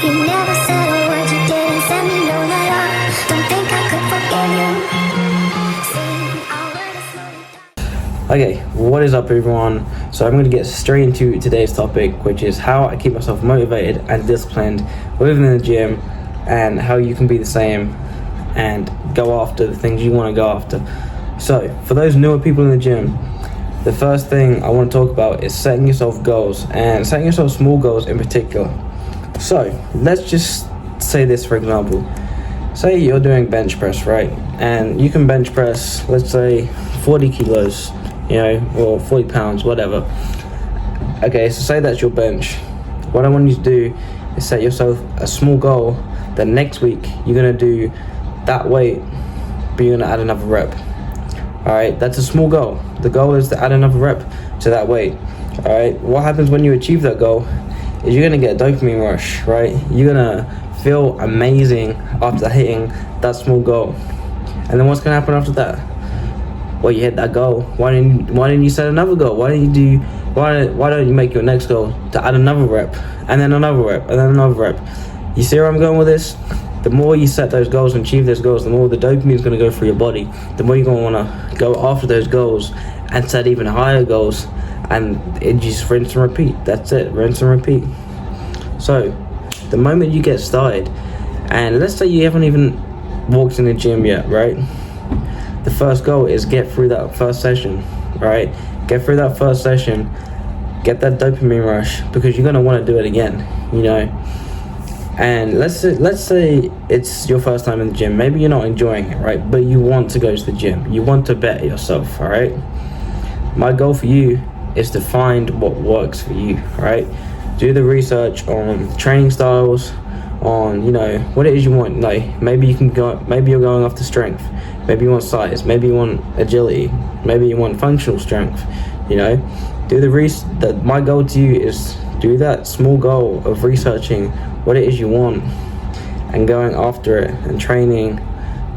You never said a word, you didn't send me no letter. Don't think I could forgive you. See, I'll learn to slow you down. Okay, what is up everyone? So I'm going to get straight into today's topic, which is how I keep myself motivated and disciplined within the gym, and how you can be the same and go after the things you want to go after. So for those newer people in the gym, the first thing I want to talk about is setting yourself goals, and setting yourself small goals in particular. So let's just say this, for example. Say you're doing bench press, right? And you can bench press, let's say 40 kilos, or 40 pounds, whatever. Okay, so say that's your bench. What I want you to do is set yourself a small goal that next week you're gonna do that weight, but you're gonna add another rep. Alright, that's a small goal. The goal is to add another rep to that weight. Alright, what happens when you achieve that goal is you're gonna get a dopamine rush, right? You're gonna feel amazing after hitting that small goal. And then what's gonna happen after that? Well, you hit that goal. Why didn't you set another goal? Why don't you make your next goal to add another rep, and then another rep, and then another rep? You see where I'm going with this? The more you set those goals and achieve those goals, the more the dopamine is going to go through your body. The more you're going to want to go after those goals and set even higher goals, and it just rinse and repeat. That's it, rinse and repeat. So the moment you get started, and let's say you haven't even walked in the gym yet, right? The first goal is get through that first session, right? Get through that first session, get that dopamine rush, because you're going to want to do it again, And let's say it's your first time in the gym. Maybe you're not enjoying it, right? But you want to go to the gym. You want to better yourself, all right? My goal for you is to find what works for you, right? Do the research on training styles, on what it is you want. Like maybe you're going after strength. Maybe you want size. Maybe you want agility. Maybe you want functional strength. Do the my goal to you is do that small goal of researching what it is you want and going after it and training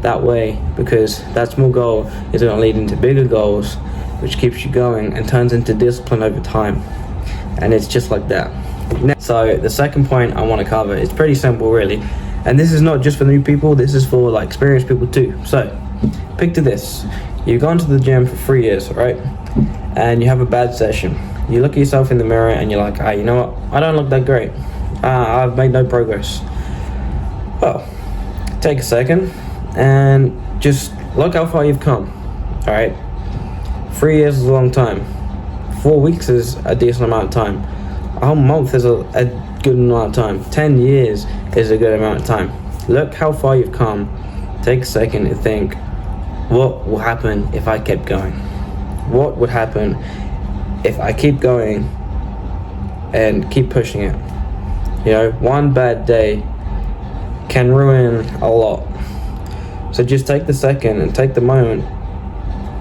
that way, because that small goal is going to lead into bigger goals, which keeps you going and turns into discipline over time. And it's just like that. So the second point I want to cover is pretty simple, really, and this is not just for new people, this is for experienced people too. So picture this: you've gone to the gym for 3 years, right? And you have a bad session. You look at yourself in the mirror and you're like, you know what, I don't look that great. I've made no progress. Well, take a second and just look how far you've come. Alright, 3 years is a long time. 4 weeks is a decent amount of time. A whole month is a good amount of time. 10 years is a good amount of time. Look how far you've come. Take a second and think, what will happen if I kept going? What would happen if I keep going and keep pushing it? One bad day can ruin a lot. So just take the second and take the moment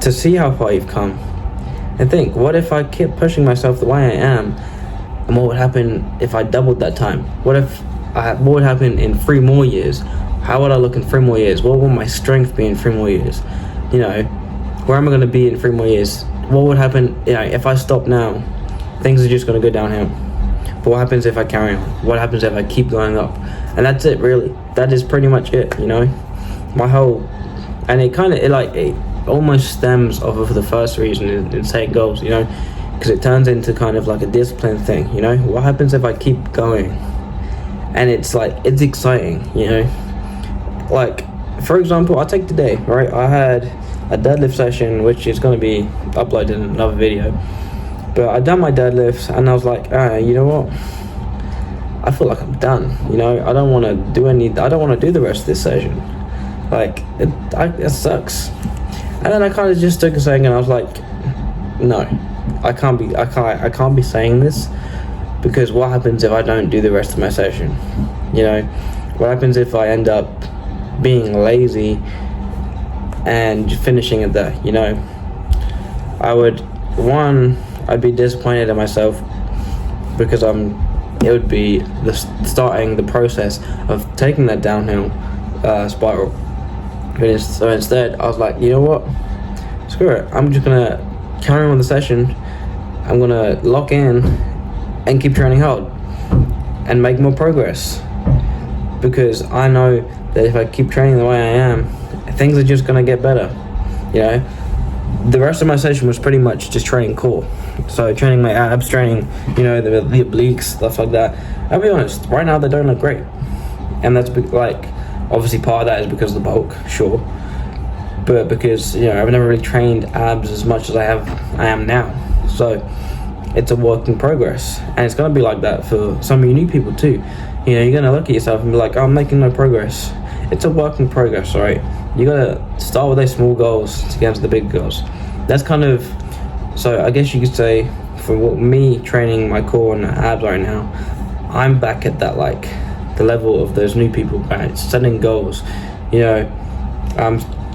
to see how far you've come and think, what if I kept pushing myself the way I am, and what would happen if I doubled that time? What would happen in 3 more years? How would I look in 3 more years? What will my strength be in 3 more years? Where am I going to be in 3 more years? What would happen if I stop now? Things are just going to go downhill. But what happens if I carry on? What happens if I keep going up? And that's it, really. That is pretty much it, My whole... And it almost stems off of the first reason in setting goals, because it turns into kind of like a discipline thing, What happens if I keep going? And it's exciting, for example, I'll take today, right? I had a deadlift session, which is going to be uploaded in another video. But I done my deadlifts and I was like, you know what? I feel like I'm done. I don't want to do the rest of this session. It sucks. And then I kind of just took a second and I was like, no, I can't be saying this, because what happens if I don't do the rest of my session? What happens if I end up being lazy and finishing it there? I'd be disappointed in myself, because it would be starting the process of taking that downhill spiral. So instead I was like, you know what, screw it, I'm just gonna carry on with the session. I'm gonna lock in and keep training hard and make more progress. because I know that if I keep training the way I am, things are just gonna get better. You know, the rest of my session was pretty much just training core. So training my abs, training, you know, the obliques, stuff like that. I'll be honest, right now they don't look great. And that's like, obviously part of that is because of the bulk, sure. But because, you know, I've never really trained abs as much as I am now. So it's a work in progress. And it's gonna be like that for some of you new people too. You know, you're gonna look at yourself and be like, oh, I'm making no progress. It's a work in progress, right? You gotta start with those small goals to get to the big goals. That's kind of, so I guess you could say, for me training my core and abs right now, I'm back at that, like, the level of those new people, right? Setting goals. You know,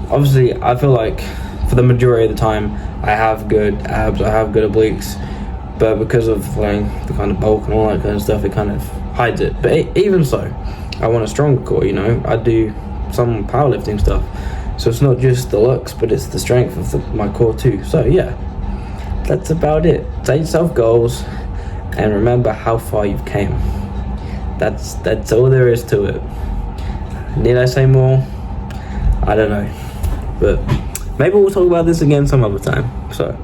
obviously I feel like for the majority of the time I have good abs, I have good obliques, but because of like the kind of bulk and all that kind of stuff, it kind of hides it. But even so, I want a stronger core, you know. I do some powerlifting stuff, so it's not just the looks, but it's the strength of my core too. So yeah, that's about it. Set yourself goals and remember how far you've came. That's all there is to it. Need I say more? I don't know, but maybe we'll talk about this again some other time. So